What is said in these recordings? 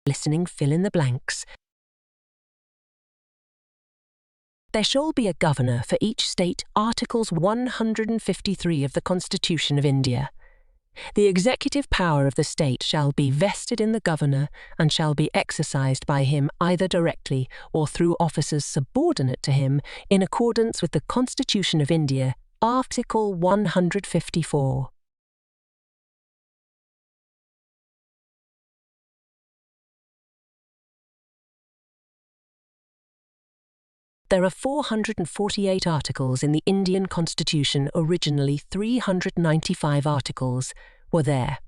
Listening fill in the blanks. There shall be a governor for each state. Articles 153 of the Constitution of India. The executive power of the state shall be vested in the governor and shall be exercised by him either directly or through officers subordinate to him in accordance with the Constitution of India, Article 154. There are 448 articles in the Indian Constitution. Originally 395 articles were there.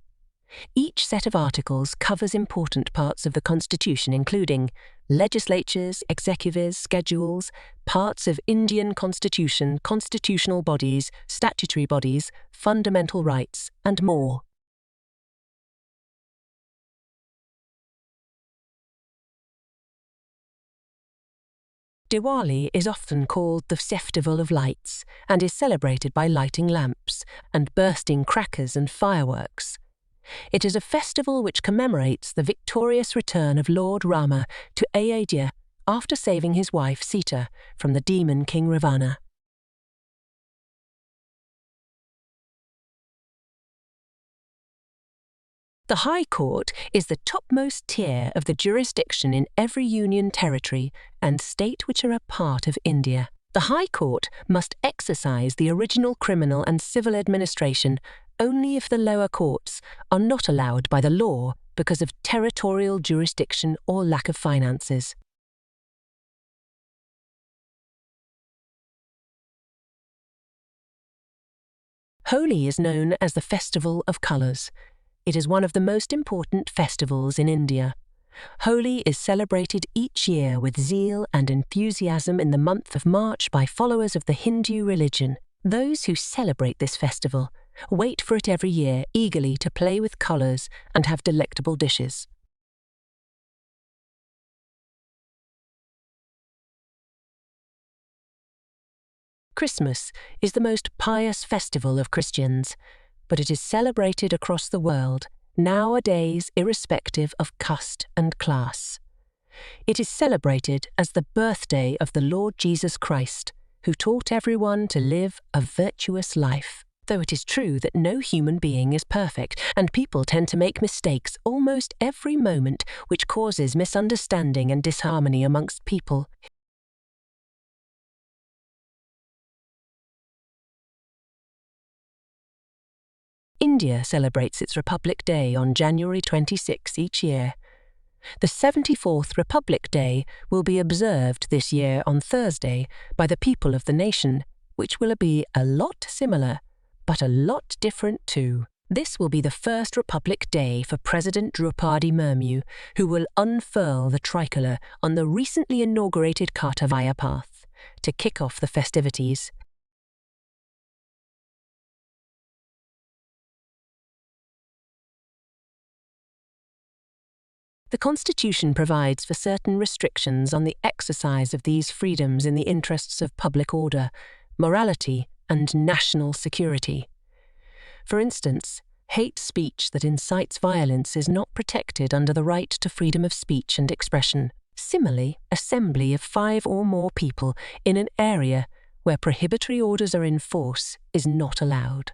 Each set of articles covers important parts of the Constitution, including legislatures, executives, schedules, parts of Indian Constitution, constitutional bodies, statutory bodies, fundamental rights, and more. Diwali is often called the Festival of Lights and is celebrated by lighting lamps and bursting crackers and fireworks. It is a festival which commemorates the victorious return of Lord Rama to Ayodhya after saving his wife Sita from the demon King Ravana. The High Court is the topmost tier of the jurisdiction in every union territory and state which are a part of India. The High Court must exercise the original criminal and civil administration only if the lower courts are not allowed by the law because of territorial jurisdiction or lack of finances. Holi is known as the Festival of Colours. It is one of the most important festivals in India. Holi is celebrated each year with zeal and enthusiasm in the month of March by followers of the Hindu religion. Those who celebrate this festival wait for it every year eagerly to play with colours and have delectable dishes. Christmas is the most pious festival of Christians, but it is celebrated across the world, nowadays irrespective of caste and class. It is celebrated as the birthday of the Lord Jesus Christ, who taught everyone to live a virtuous life. Though it is true that no human being is perfect, and people tend to make mistakes almost every moment, which causes misunderstanding and disharmony amongst people. India celebrates its Republic Day on January 26 each year. The 74th Republic Day will be observed this year on Thursday by the people of the nation, which will be a lot similar, but a lot different too. This will be the first Republic Day for President Draupadi Murmu, who will unfurl the tricolour on the recently inaugurated Kartavya Path to kick off the festivities. The Constitution provides for certain restrictions on the exercise of these freedoms in the interests of public order, morality, and national security. For instance, hate speech that incites violence is not protected under the right to freedom of speech and expression. Similarly, assembly of 5 or more people in an area where prohibitory orders are in force is not allowed.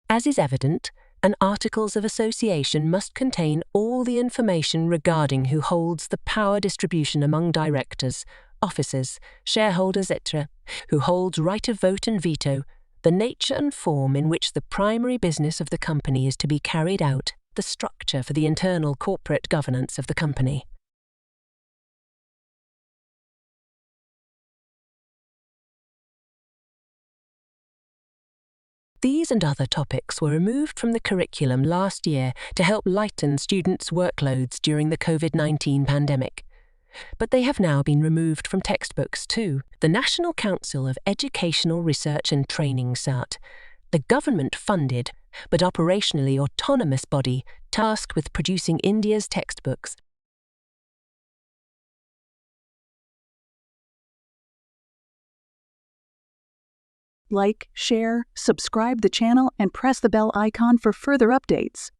As is evident, an Articles of Association must contain all the information regarding who holds the power distribution among directors, officers, shareholders, etc., who holds right of vote and veto, the nature and form in which the primary business of the company is to be carried out, the structure for the internal corporate governance of the company. These and other topics were removed from the curriculum last year to help lighten students' workloads during the COVID-19 pandemic. But they have now been removed from textbooks too. The National Council of Educational Research and Training (SAT), the government-funded but operationally autonomous body tasked with producing India's textbooks, Like, share, subscribe the channel, and press the bell icon for further updates.